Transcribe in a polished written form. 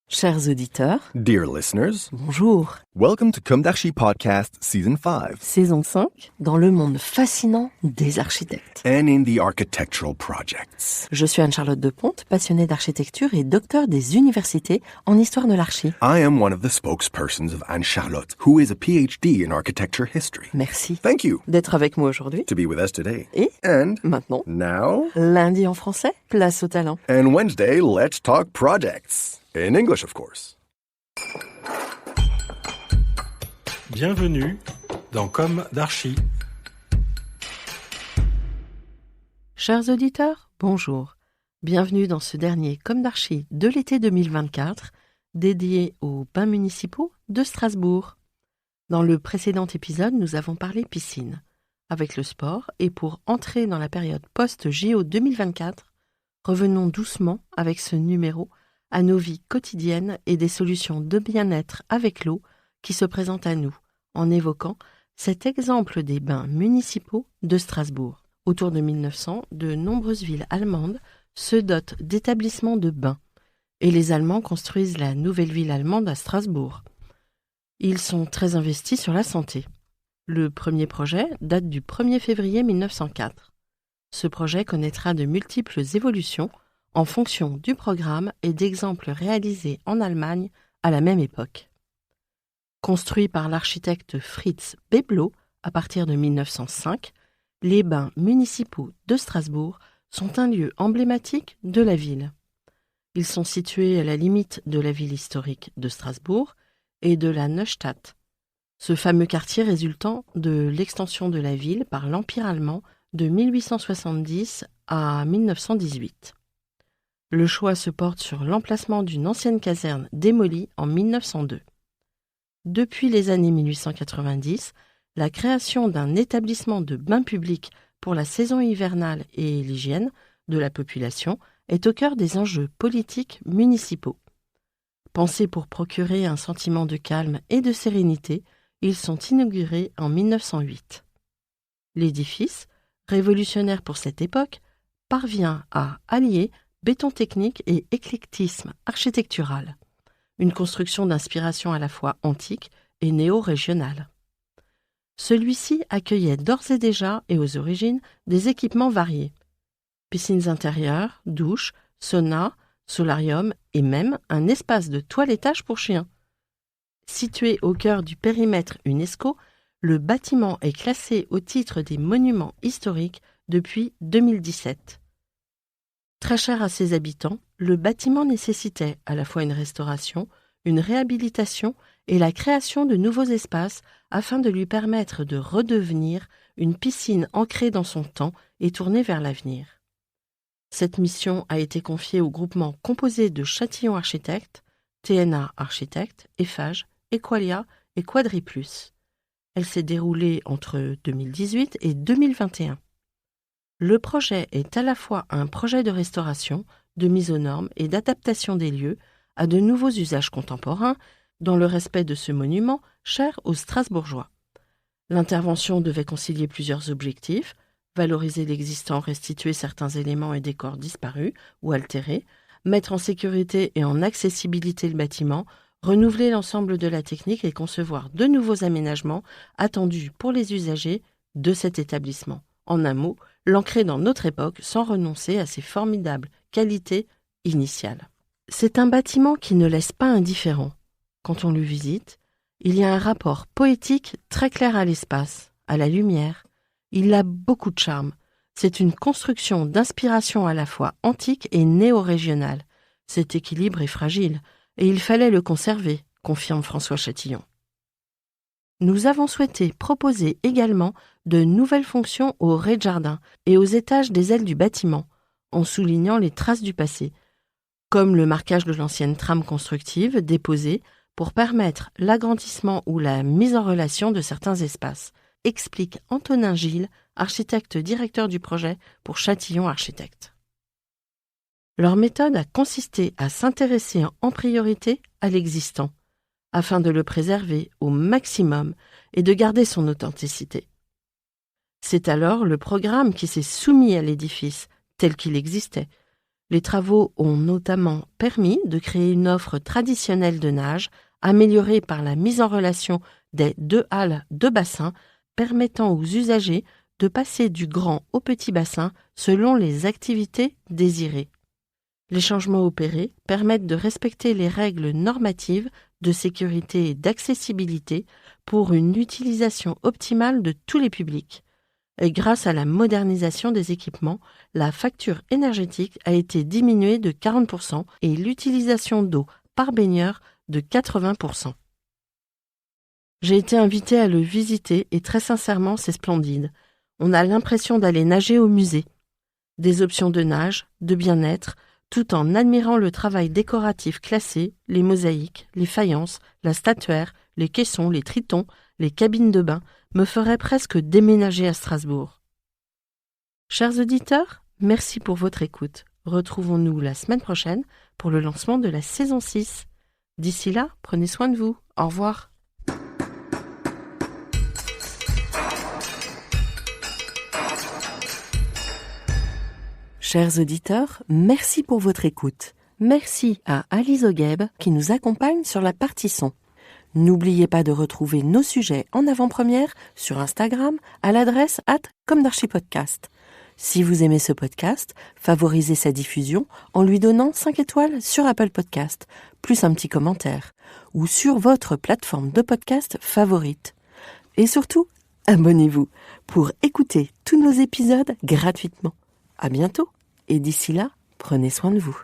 Chers auditeurs, Dear listeners, bonjour. welcome to Comme d'Archi Podcast Season 5 Saison 5, dans le monde fascinant des architectes. and in the architectural projects. Je suis Anne-Charlotte Deponte, passionnée d'architecture et docteur des universités en histoire de l'archi. I am one of the spokespersons of Anne-Charlotte, who is a PhD in architecture history. Merci Thank you d'être avec moi aujourd'hui. to be with us today. Et And maintenant, now, lundi en français, place au talent. and Wednesday, let's talk projects. In English, of course. Bienvenue dans Comme d'Archi. Chers auditeurs, bonjour. Bienvenue dans ce dernier Comme d'Archi de l'été 2024, dédié aux bains municipaux de Strasbourg. Dans le précédent épisode, nous avons parlé piscine. Avec le sport, et pour entrer dans la période post-JO 2024, revenons doucement avec ce numéro à nos vies quotidiennes et des solutions de bien-être avec l'eau qui se présentent à nous, en évoquant cet exemple des bains municipaux de Strasbourg. Autour de 1900, de nombreuses villes allemandes se dotent d'établissements de bains, et les Allemands construisent la nouvelle ville allemande à Strasbourg. Ils sont très investis sur la santé. Le premier projet date du 1er février 1904. Ce projet connaîtra de multiples évolutions en fonction du programme et d'exemples réalisés en Allemagne à la même époque. Construit par l'architecte Fritz Beblo à partir de 1905, les bains municipaux de Strasbourg sont un lieu emblématique de la ville. Ils sont situés à la limite de la ville historique de Strasbourg et de la Neustadt, ce fameux quartier résultant de l'extension de la ville par l'Empire allemand de 1870 à 1918. Le choix se porte sur l'emplacement d'une ancienne caserne démolie en 1902. Depuis les années 1890, la création d'un établissement de bains publics pour la saison hivernale et l'hygiène de la population est au cœur des enjeux politiques municipaux. Pensés pour procurer un sentiment de calme et de sérénité, ils sont inaugurés en 1908. L'édifice, révolutionnaire pour cette époque, parvient à allier béton technique et éclectisme architectural, une construction d'inspiration à la fois antique et néo-régionale. Celui-ci accueillait d'ores et déjà et aux origines des équipements variés, piscines intérieures, douches, saunas, solarium et même un espace de toilettage pour chiens. Situé au cœur du périmètre UNESCO, le bâtiment est classé au titre des monuments historiques depuis 2017. Très cher à ses habitants, le bâtiment nécessitait à la fois une restauration, une réhabilitation et la création de nouveaux espaces afin de lui permettre de redevenir une piscine ancrée dans son temps et tournée vers l'avenir. Cette mission a été confiée au groupement composé de Châtillon Architectes, TNA Architectes, Eiffage, Equalia et Quadriplus. Elle s'est déroulée entre 2018 et 2021. Le projet est à la fois un projet de restauration, de mise aux normes et d'adaptation des lieux à de nouveaux usages contemporains dans le respect de ce monument cher aux Strasbourgeois. L'intervention devait concilier plusieurs objectifs: valoriser l'existant, restituer certains éléments et décors disparus ou altérés, mettre en sécurité et en accessibilité le bâtiment, renouveler l'ensemble de la technique et concevoir de nouveaux aménagements attendus pour les usagers de cet établissement. En un mot, l'ancrer dans notre époque sans renoncer à ses formidables qualités initiales. C'est un bâtiment qui ne laisse pas indifférent. Quand on le visite, il y a un rapport poétique très clair à l'espace, à la lumière. Il a beaucoup de charme. C'est une construction d'inspiration à la fois antique et néo-régionale. Cet équilibre est fragile, et il fallait le conserver, confirme François Châtillon. Nous avons souhaité proposer également de nouvelles fonctions au rez-de-jardin et aux étages des ailes du bâtiment, en soulignant les traces du passé, comme le marquage de l'ancienne trame constructive déposée pour permettre l'agrandissement ou la mise en relation de certains espaces, explique Antonin Gilles, architecte directeur du projet pour Châtillon Architectes. Leur méthode a consisté à s'intéresser en priorité à l'existant, afin de le préserver au maximum et de garder son authenticité. C'est alors le programme qui s'est soumis à l'édifice tel qu'il existait, Les travaux ont notamment permis de créer une offre traditionnelle de nage, améliorée par la mise en relation des 2 halles de bassin, permettant aux usagers de passer du grand au petit bassin selon les activités désirées. Les changements opérés permettent de respecter les règles normatives de sécurité et d'accessibilité pour une utilisation optimale de tous les publics. Et grâce à la modernisation des équipements, la facture énergétique a été diminuée de 40% et l'utilisation d'eau par baigneur de 80%. J'ai été invitée à le visiter et très sincèrement, c'est splendide. On a l'impression d'aller nager au musée. Des options de nage, de bien-être, tout en admirant le travail décoratif classé, les mosaïques, les faïences, la statuaire, les caissons, les tritons, les cabines de bain, me ferait presque déménager à Strasbourg. Chers auditeurs, merci pour votre écoute. Retrouvons-nous la semaine prochaine pour le lancement de la saison 6. D'ici là, prenez soin de vous. Au revoir. Chers auditeurs, merci pour votre écoute. Merci à Alice Ogheb qui nous accompagne sur la partie son. N'oubliez pas de retrouver nos sujets en avant-première sur Instagram à l'adresse @comdarchipodcast. Si vous aimez ce podcast, favorisez sa diffusion en lui donnant 5 étoiles sur Apple Podcast, plus un petit commentaire, ou sur votre plateforme de podcast favorite. Et surtout, abonnez-vous pour écouter tous nos épisodes gratuitement. À bientôt, et d'ici là, prenez soin de vous.